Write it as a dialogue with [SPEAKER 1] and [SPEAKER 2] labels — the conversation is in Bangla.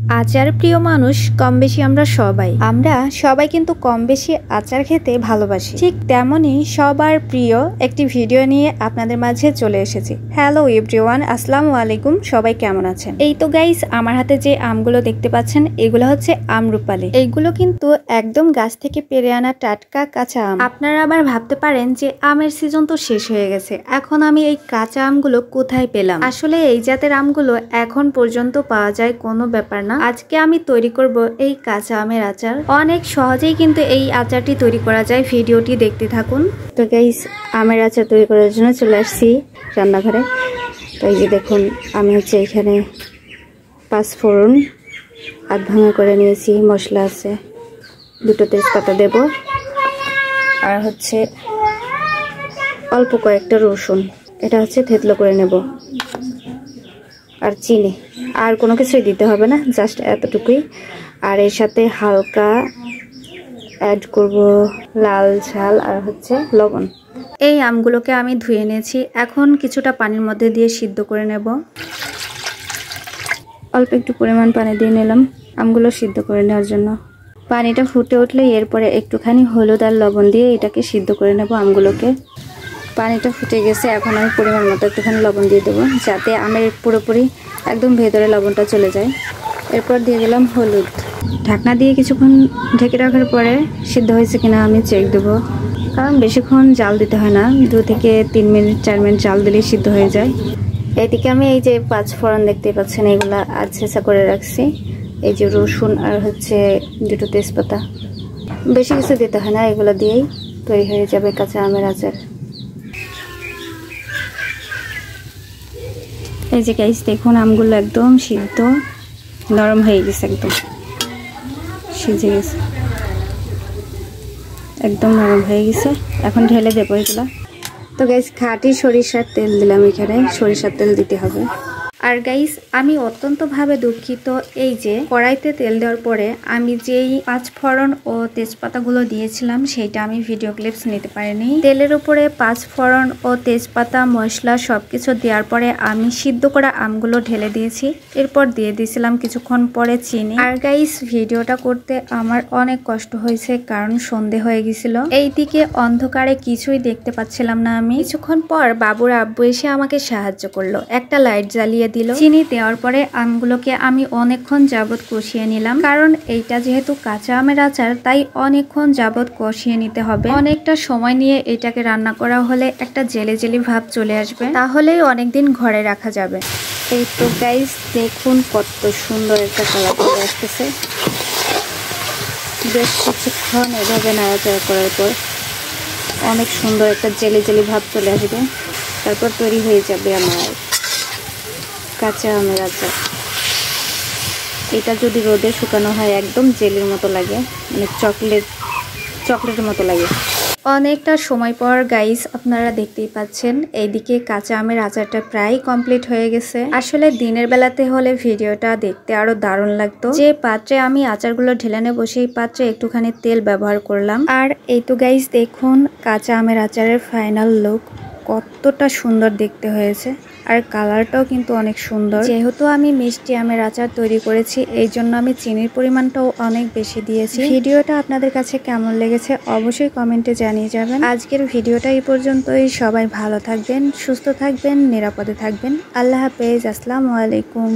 [SPEAKER 1] আচার প্রিয় মানুষ কম বেশি আমরা সবাই কিন্তু কম বেশি আচার খেতে ভালোবাসি। ঠিক তেমনই সবার প্রিয় একটি ভিডিও নিয়ে আপনাদের মাঝে চলে এসেছি। হ্যালো এভরিওয়ান, আসসালামু আলাইকুম। সবাই কেমন আছেন? এই তো গাইস, আমার হাতে যে আমগুলো দেখতে পাচ্ছেন এগুলো হচ্ছে আমরুপালি। এইগুলো কিন্তু একদম গাছ থেকে পেরে আনা টাটকা কাঁচা আম। আপনারা আবার ভাবতে পারেন যে আমের সিজন তো শেষ হয়ে গেছে, এখন আমি এই কাঁচা আমগুলো কোথায় পেলাম? আসলে এই জাতের আমগুলো এখন পর্যন্ত পাওয়া যায় কোনো ব্যাপার না। আজকে আমি তৈরি করব এই কাঁচা আমের আচার। অনেক সহজেই কিন্তু এই আচারটি তৈরি করা যায়, ভিডিওটি দেখতে থাকুন। তো গাইস, আমের আচার তৈরি করার জন্য চলে আসছি রান্নাঘরে। তো এই যে দেখুন, আমি হচ্ছে এখানে 5 ফোড়ন আধ ভাঙা করে নিয়েছি, মশলা আছে, 2টো তেজপাতা দেব, আর হচ্ছে অল্প কয়েকটা রসুন, এটা হচ্ছে থেতলো করে নেব, আর চিনি। আর কোনো কিছুই দিতে হবে না, জাস্ট এতটুকুই। আর এর সাথে হালকা অ্যাড করব লাল ঝাল আর হচ্ছে লবণ। এই আমগুলোকে আমি ধুয়ে নিয়েছি, এখন কিছুটা পানির মধ্যে দিয়ে সিদ্ধ করে নেব। অল্প একটু পরিমাণ পানি দিয়ে নিলাম আমগুলো সিদ্ধ করে নেওয়ার জন্য। পানিটা ফুটে উঠলে এরপরে একটুখানি হলুদ আর লবণ দিয়ে এটাকে সিদ্ধ করে নেব আমগুলোকে। পানিটা ফুটে গেছে, এখন আমি পরিমাণ মতো একটুখানি লবণ দিয়ে দেবো, যাতে আমের পুরোপুরি একদম ভেতরে লবণটা চলে যায়। এরপর দিয়ে দিলাম হলুদ। ঢাকনা দিয়ে কিছুক্ষণ ঢেকে রাখার পরে সিদ্ধ হয়েছে কিনা আমি চেক দেবো, কারণ বেশিক্ষণ জাল দিতে হয় না, 2 থেকে 3 মিনিট 4 মিনিট জাল দিলেই সিদ্ধ হয়ে যায়। এইদিকে আমি এই যে 5 ফোড়ন দেখতে পাচ্ছেন, এগুলা আর ছেঁচা করে রাখছি। এই যে রসুন আর হচ্ছে 2টো তেজপাতা, বেশি কিছু দিতে হয় না, এগুলো দিয়েই তৈরি হয়ে যাবে কাঁচা আমের আচার। এই যে গাইস দেখুন, আমগুলো একদম সিদ্ধ নরম হয়ে গেছে, একদম সিঝে গেছে, একদম নরম হয়ে গেছে। এখন ঢেলে দেবো এগুলো। তো গাইস, খাঁটি সরিষার তেল দিলাম, এখানে সরিষার তেল দিতে হবে। আর গাইস, আমি অত্যন্তভাবে দুঃখিত, এই যে কড়াইতে তেল দেওয়ার পরে আমি যেই 5 ফোড়ন ও তেজপাতাগুলো দিয়েছিলাম সেইটা আমি ভিডিও ক্লিপস নিতে পারিনি। তেলের উপরে 5 ফোড়ন ও তেজপাতা মশলা সবকিছু দেওয়ার পরে আমি সিদ্ধ করা আমগুলো ঢেলে দিয়েছি। এরপর দিয়ে দিয়েছিলাম কিছুক্ষণ পরে চিনি। আর গাইস, ভিডিওটা করতে আমার অনেক কষ্ট হয়েছে, কারণ সন্ধে হয়ে গেছিল। এইদিকে অন্ধকারে কিছুই দেখতে পাচ্ছিলাম না আমি। কিছুক্ষণ পর বাবুর আব্বু এসে আমাকে সাহায্য করলো, একটা লাইট জ্বালিয়ে দিল। চিনি দেওয়ার পরে আমগুলোকে আমি অনেকক্ষণ যাবত কষিয়ে নিলাম, কারণ এইটা যেহেতু কাঁচা আমের আচার তাই অনেকক্ষণ যাবত কষিয়ে নিতে হবে। অনেকটা সময় নিয়ে এটাকে রান্না করা হলে একটা জেলি জেলি ভাব চলে আসবে, তাহলেই অনেকদিন ঘরে রাখা যাবে। এই তো গাইস দেখুন, কত সুন্দর একটা কালার চলে আসতেছে। বেশ কিছুক্ষণ এভাবে নাড়াচাড়া করার পর অনেক সুন্দর একটা জেলি জেলি ভাব চলে আসবে, তারপর তৈরি হয়ে যাবে আমার কাঁচা আমের আচার। এটা যদি রোদে শুকানো হয় একদম জেলির মতো লাগে, মানে চকলেটের মতো লাগে। অনেকটা সময় পর গাইস, আপনারা দেখতেই পাচ্ছেন এইদিকে কাঁচা আমের আচারটা প্রায় কমপ্লিট হয়ে গেছে। আসলে দিনের বেলাতে হলে ভিডিওটা দেখতে আরো দারুণ লাগতো। যে পাত্রে আমি আচারগুলো ঢেলে নেবো সেই পাত্রে একটুখানি তেল ব্যবহার করলাম। আর এই তো গাইস দেখুন, কাঁচা আমের আচারের ফাইনাল লুক কতটা সুন্দর দেখতে হয়েছে, আর কালারটাও কিন্তু অনেক সুন্দর। যেহেতু আমি মিষ্টি আমের আচার তৈরি করেছি, এই জন্য আমি চিনির পরিমাণটাও অনেক বেশি দিয়েছি। ভিডিওটা আপনাদের কাছে কেমন লেগেছে অবশ্যই কমেন্টে জানিয়ে যাবেন। আজকের ভিডিওটা এই পর্যন্তই। সবাই ভালো থাকবেন, সুস্থ থাকবেন, নিরাপদে থাকবেন। আল্লাহ হাফেজ, আসসালামু আলাইকুম।